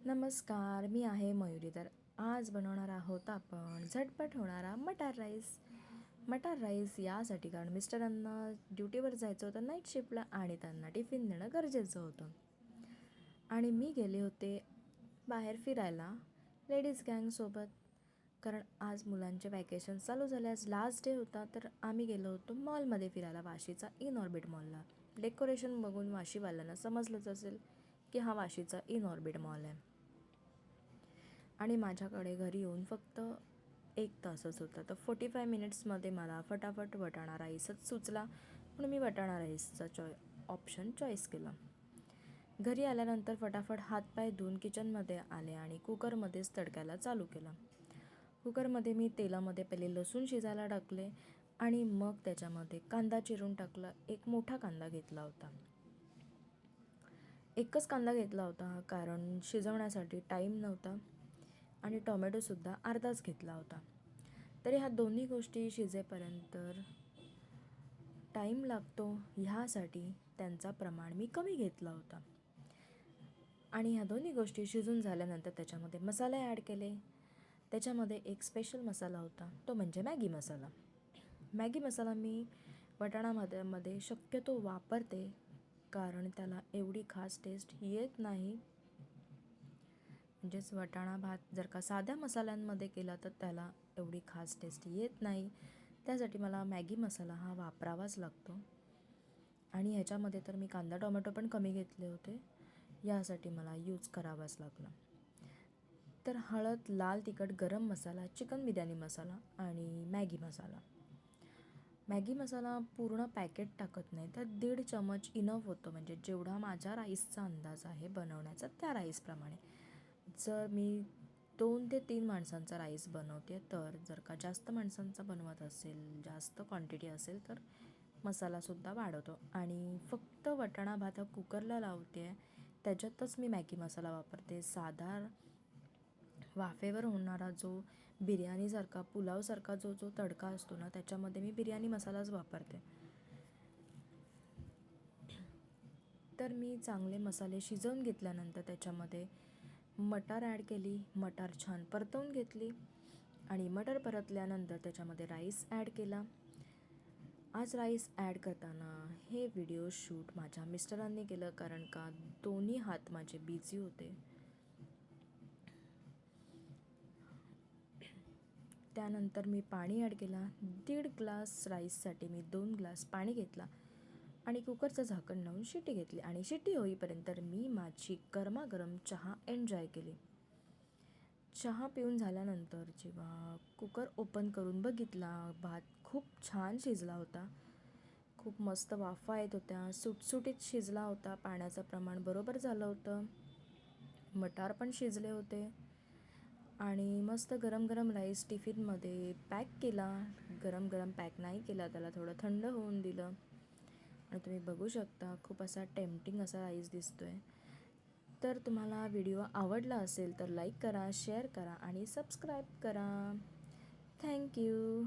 नमस्कार, मी आहे मयुरी. तर आज बनवणार आहोत आपण झटपट होणारा मटार राईस. मटार राईस यासाठी कारण मिस्टरांना ड्युटीवर जायचं होतं नाईट शिफ्टला आणि त्यांना टिफिन देणं गरजेचं होतं. आणि मी गेले होते बाहेर फिरायला लेडीज गँगसोबत. कारण आज मुलांचे वॅकेशन चालू झाले, आज लास्ट डे होता. तर आम्ही गेलो होतो मॉलमध्ये फिरायला, वाशीचा इन ऑर्बिट मॉलला. डेकोरेशन बघून वाशीवाल्यांना समजलंच असेल की हा वाशीचा इन ऑर्बिट मॉल आहे. आणि माझ्याकडे घरी येऊन फक्त 1 तासच होता. तर 45 मिनिट्समध्ये मला फटाफट वाटाणा राईसच सुचला, म्हणून मी वाटाणा राईसचा ऑप्शन चॉईस केला. घरी आल्यानंतर फटाफट हातपाय धुवून किचनमध्ये आले आणि कुकरमध्येच तडकायला चालू केलं. कुकरमध्ये मी तेलामध्ये पहिले लसूण शिजायला टाकले आणि मग त्याच्यामध्ये कांदा चिरून टाकला. एक मोठा कांदा घेतला होता. एकच कांदा घेतला होता कारण शिजवण्यासाठी टाईम नव्हता. आणि टोमॅटोसुद्धा अर्धाच घेतला होता. तरी ह्या दोन्ही गोष्टी शिजेपर्यंत टाईम लागतो, ह्यासाठी त्यांचा प्रमाण मी कमी घेतला होता. आणि ह्या दोन्ही गोष्टी शिजून झाल्यानंतर त्याच्यामध्ये मसाले ॲड केले. त्याच्यामध्ये एक स्पेशल मसाला होता, तो म्हणजे मॅगी मसाला. मॅगी मसाला मी वाटाणामध्ये शक्यतो वापरते कारण त्याला एवढी खास टेस्ट येत नाही. म्हणजेच वाटाणा भात जर का साध्या मसाल्यांमध्ये केला तर त्याला एवढी खास टेस्ट येत नाही. त्यासाठी मला मॅगी मसाला हा वापरावाच लागतो. आणि ह्याच्यामध्ये तर मी कांदा टोमॅटो पण कमी घेतले होते, यासाठी मला यूज करावाच लागला. तर हळद, लाल तिखट, गरम मसाला, चिकन बिर्याणी मसाला आणि मॅगी मसाला. मॅगी मसाला पूर्ण पॅकेट टाकत नाही, तर 1.5 चमच इनफ होतं. म्हणजे जेवढा माझ्या राईसचा अंदाज आहे बनवण्याचा त्या राईसप्रमाणे. जर मी 2 ते 3 माणसांचा राईस बनवते, तर जर का जास्त माणसांचा बनवत असेल, जास्त क्वांटिटी असेल, तर मसालासुद्धा वाढवतो. आणि फक्त वाटाणा भात कुकरला लावते आहे, त्याच्यातच मी मॅगी मसाला वापरते. साधा वाफेवर होणारा जो बिर्याणीसारखा पुलावसारखा जो तडका असतो ना, त्याच्यामध्ये मी बिर्याणी मसालाच वापरते. तर मी चांगले मसाले शिजवून घेतल्यानंतर त्याच्यामध्ये मटार ॲड केली. मटार छान परतवून घेतली आणि मटार परतल्यानंतर त्याच्यामध्ये राईस ॲड केला. आज राईस ॲड करताना हे व्हिडिओ शूट माझ्या मिस्टरांनी केलं, कारण का दोन्ही हात माझे बिझी होते. त्यानंतर मी पाणी ॲड केला. 1.5 ग्लास राईससाठी मी 2 ग्लास पाणी घेतला आणि कुकरचं झाकण लावून शिट्टी घेतली. आणि शिट्टी होईपर्यंत मी माझी गरमागरम चहा एन्जॉय केली. चहा पिऊन झाल्यानंतर जेव्हा कुकर ओपन करून बघितला, भात खूप छान शिजला होता. खूप मस्त वाफा येत होत्या, सुटसुटीत शिजला होता. पाण्याचं प्रमाण बरोबर झालं होतं. मटार पण शिजले होते. आणि मस्त गरम गरम राईस टिफिनमध्ये पॅक केला. गरम गरम पॅक नाही केला, त्याला थोडं थंड होऊन दिलं. आणि तुम्ही बघू शकता खूप असा टेम्पटिंग असा राईस दिसतो आहे. तर तुम्हाला व्हिडिओ आवडला असेल तर लाईक करा, शेअर करा आणि सबस्क्राईब करा. थँक्यू.